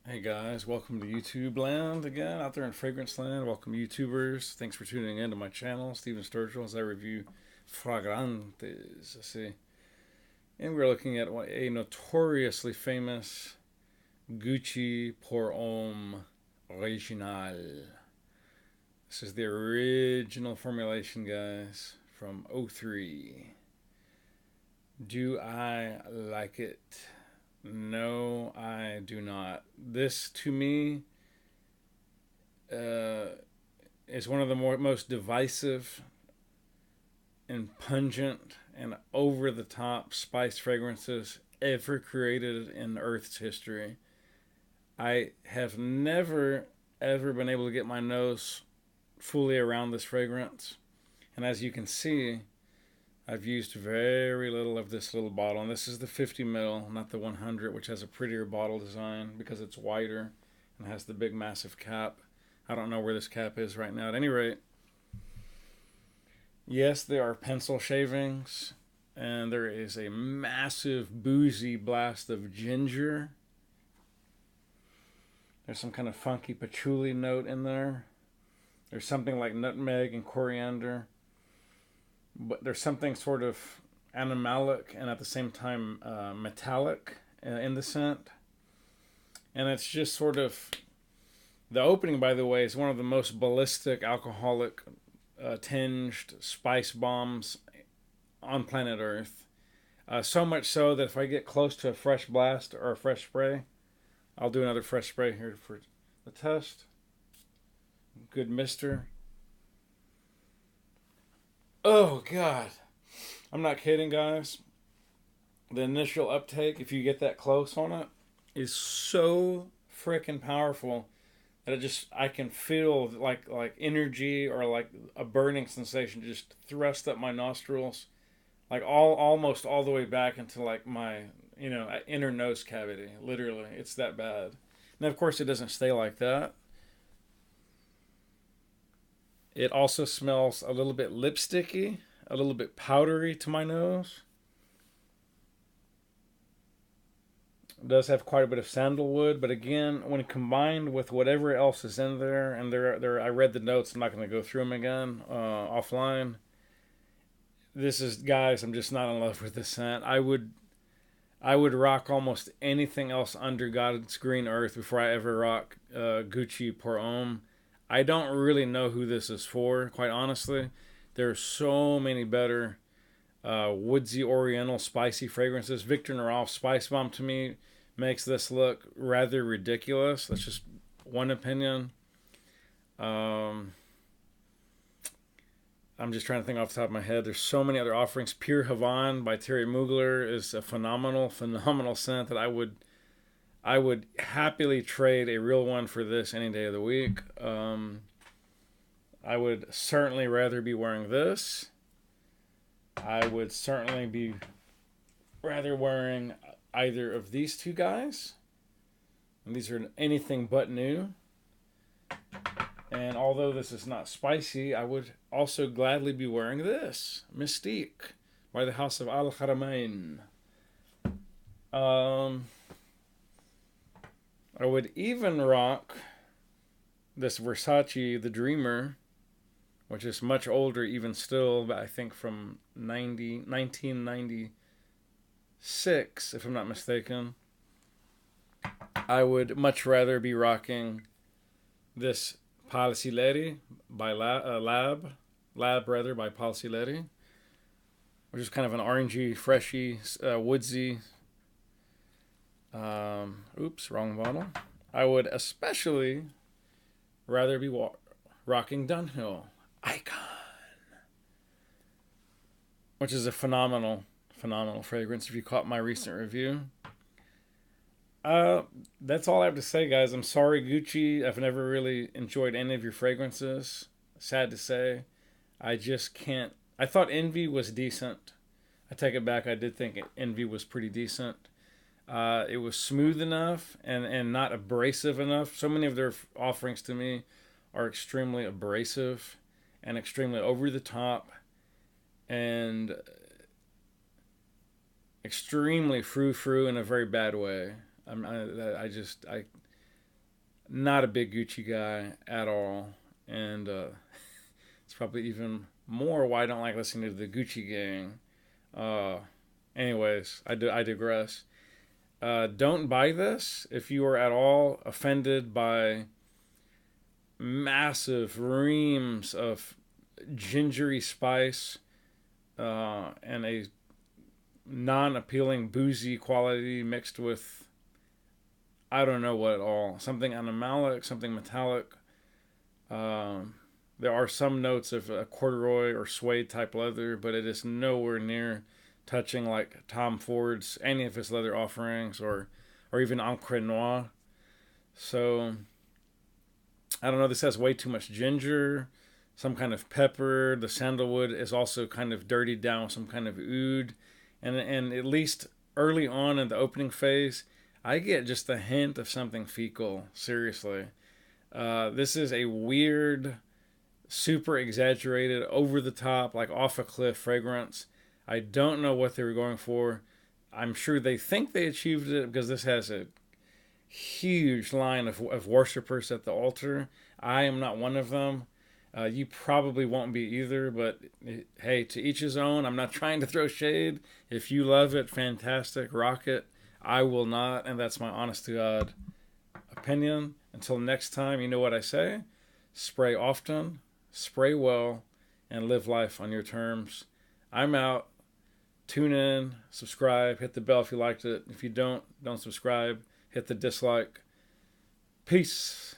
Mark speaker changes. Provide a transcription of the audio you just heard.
Speaker 1: Hey guys, welcome to YouTube land again, out there in fragrance land. Welcome YouTubers. Thanks for tuning in to my channel, Steven Sturgill, as I review fragrantes. Let's see. And we're looking at a notoriously famous Gucci Pour Homme Original. This is the original formulation, guys, from '03. Do I like it? No, I do not. This, to me, uh, is one of the most divisive and pungent and over the top spice fragrances ever created in Earth's history. I have never, ever been able to get my nose fully around this fragrance. And as you can see, I've used very little of this little bottle, and this is the 50 ml, not the 100, which has a prettier bottle design because it's wider and has the big massive cap. I don't know where this cap is right now. At any rate, yes, there are pencil shavings, and there is a massive boozy blast of ginger. There's some kind of funky patchouli note in there. There's something like nutmeg and coriander. But there's something sort of animalic and at the same time metallic in the scent. And it's just sort of... The opening, by the way, is one of the most ballistic, alcoholic, tinged spice bombs on planet Earth. So much so that if I get close to a fresh blast or a fresh spray, I'll do another fresh spray here for the test. Good mister. Oh, God. I'm not kidding, guys. The initial uptake, if you get that close on it, is so freaking powerful that I can feel like energy or like a burning sensation just thrust up my nostrils, like almost all the way back into like my, inner nose cavity. Literally, it's that bad. And of course, it doesn't stay like that. It also smells a little bit lipsticky, a little bit powdery to my nose. It does have quite a bit of sandalwood, but again, when combined with whatever else is in there, and I read the notes. I'm not going to go through them again offline. This is, guys, I'm just not in love with the scent. I would rock almost anything else under God's green earth before I ever rock Gucci Pour Homme. I don't really know who this is for, quite honestly. There are so many better woodsy, oriental, spicy fragrances. Victor Noroff Spice Bomb, to me, makes this look rather ridiculous. That's just one opinion. I'm just trying to think off the top of my head. There's so many other offerings. Pure Havane by Thierry Mugler is a phenomenal scent that I would happily trade a real one for this any day of the week. I would certainly rather be wearing this. I would certainly be rather wearing either of these two guys. And these are anything but new. And although this is not spicy, I would also gladly be wearing this, Mystique, by the House of Al Haramain. I would even rock this Versace The Dreamer, which is much older even still, but I think from 1996, if I'm not mistaken. I would much rather be rocking this Palsileri by Lab by Palsileri, which is kind of an orangey, freshy, woodsy. Oops, wrong bottle. I would especially rather be rocking Dunhill Icon, which is a phenomenal fragrance. If you caught my recent review, that's all I have to say, guys. I'm sorry, Gucci. I've never really enjoyed any of your fragrances. Sad to say, I just can't. I thought Envy was decent. I take it back. I did think Envy was pretty decent. It was smooth enough and not abrasive enough. So many of their offerings to me are extremely abrasive and extremely over the top and extremely frou-frou in a very bad way. I Not a big Gucci guy at all. And it's probably even more why I don't like listening to the Gucci Gang. Uh, anyways, I digress. Don't buy this if you are at all offended by massive reams of gingery spice and a non-appealing boozy quality mixed with I don't know what at all. Something animalic, something metallic. Um, there are some notes of a corduroy or suede type leather, but it is nowhere near touching like Tom Ford's any of his leather offerings or even Encre Noir. So I don't know. This has way too much ginger, some kind of pepper. The sandalwood is also kind of dirtied down with some kind of oud, and at least early on in the opening phase, I get just a hint of something fecal. Seriously, this is a weird, super exaggerated, over the top, like off a cliff fragrance. I don't know what they were going for. I'm sure they think they achieved it because this has a huge line of worshipers at the altar. I am not one of them. You probably won't be either, but hey, to each his own. I'm not trying to throw shade. If you love it, fantastic, rock it. I will not, and that's my honest to God opinion. Until next time, you know what I say: spray often, spray well, and live life on your terms. I'm out. Tune in, subscribe, hit the bell if you liked it. If you don't subscribe. Hit the dislike. Peace.